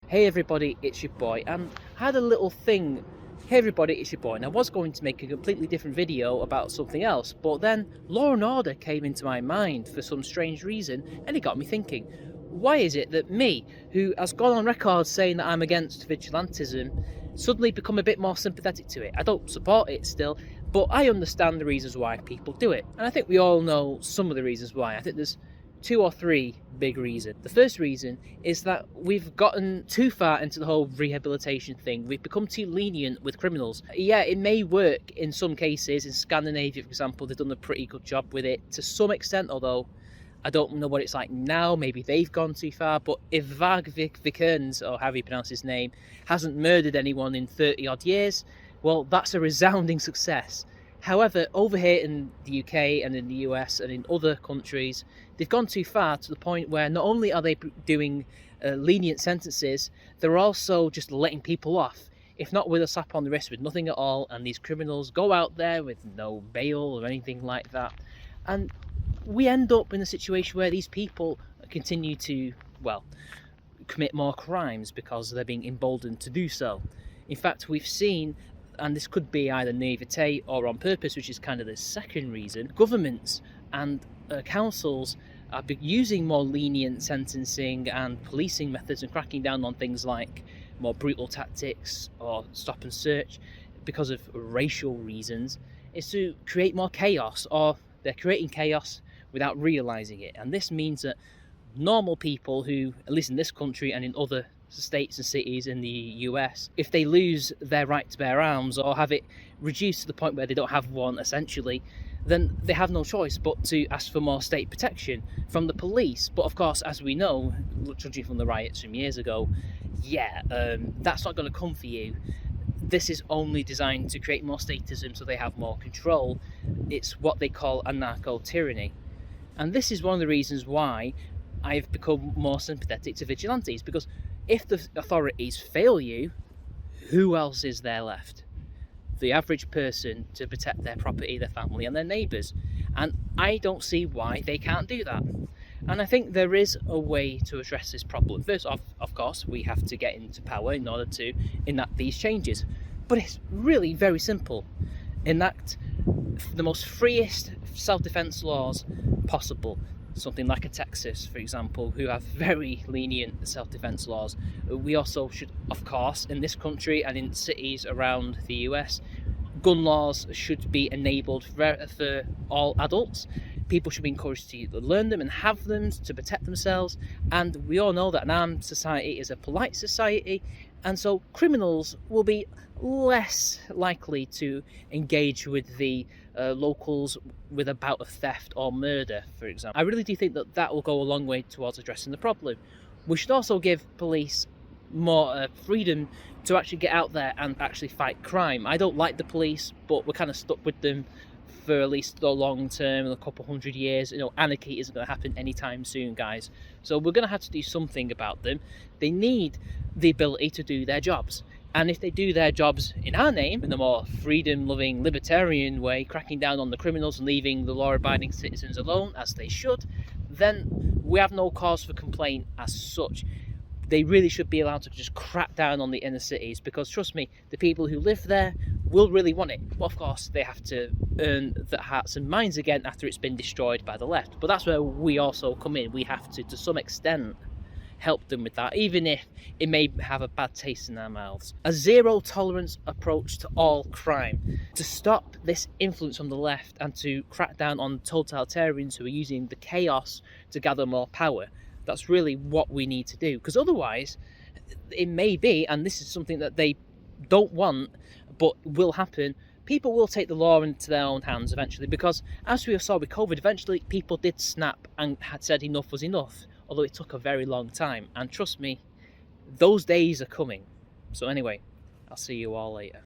Hey everybody, it's your boy, and I had a little thing. Hey everybody, it's your boy, and I was going to make a completely different video about something else, but then Law and Order came into my mind for some strange reason, and it got me thinking, why is it that me, who has gone on record saying that I'm against vigilantism, suddenly become a bit more sympathetic to it? I don't support it still, but I understand the reasons why people do it, and I think we all know some of the reasons why. I think there's two or three big reasons. The first reason is that we've gotten too far into the whole rehabilitation thing. We've become too lenient with criminals. Yeah, it may work in some cases. In Scandinavia, for example, they've done a pretty good job with it to some extent, although I don't know what it's like now. Maybe they've gone too far. But if Vikernes, or however you pronounce his name, hasn't murdered anyone in 30 odd years, well, that's a resounding success. However, over here in the UK and in the US and in other countries, they've gone too far to the point where not only are they doing lenient sentences, they're also just letting people off, if not with a slap on the wrist, with nothing at all, and these criminals go out there with no bail or anything like that. And we end up in a situation where these people continue to, well, commit more crimes because they're being emboldened to do so. In fact, we've seen, and this could be either naivete or on purpose, which is kind of the second reason, governments and councils are using more lenient sentencing and policing methods and cracking down on things like more brutal tactics or stop and search because of racial reasons, is to create more chaos, or they're creating chaos without realising it. And this means that normal people who, at least in this country and in other states and cities in the US, if they lose their right to bear arms or have it reduced to the point where they don't have one essentially, then they have no choice but to ask for more state protection from the police. But of course, as we know, judging from the riots from years ago, that's not going to come for you. This is only designed to create more statism so they have more control. It's what they call anarcho-tyranny. And this is one of the reasons why I've become more sympathetic to vigilantes, because if the authorities fail you, who else is there left? The average person to protect their property, their family and their neighbours. And I don't see why they can't do that. And I think there is a way to address this problem. First off, of course, we have to get into power in order to enact these changes. But it's really very simple. Enact the most freest self-defense laws possible. Something like a Texas, for example, who have very lenient self-defense laws. We also should, of course, in this country and in cities around the US, gun laws should be enabled for all adults. People should be encouraged to learn them and have them to protect themselves. And we all know that an armed society is a polite society, and so criminals will be less likely to engage with the locals with a bout of theft or murder, for example. I really do think that that will go a long way towards addressing the problem. We should also give police more freedom to actually get out there and actually fight crime. I don't like the police, but we're kind of stuck with them for at least the long term, a couple hundred years. Anarchy isn't going to happen anytime soon, guys. So we're going to have to do something about them. They need the ability to do their jobs. And if they do their jobs in our name, in a more freedom-loving, libertarian way, cracking down on the criminals and leaving the law-abiding citizens alone, as they should, then we have no cause for complaint as such. They really should be allowed to just crack down on the inner cities, because trust me, the people who live there will really want it. But of course, they have to earn their hearts and minds again after it's been destroyed by the left. But that's where we also come in. We have to some extent, help them with that, even if it may have a bad taste in our mouths. A zero-tolerance approach to all crime, to stop this influence from the left and to crack down on totalitarians who are using the chaos to gather more power. That's really what we need to do, because otherwise it may be, and this is something that they don't want but will happen, people will take the law into their own hands eventually, because as we saw with COVID, eventually people did snap and had said enough was enough, although it took a very long time. And trust me, those days are coming. So anyway, I'll see you all later.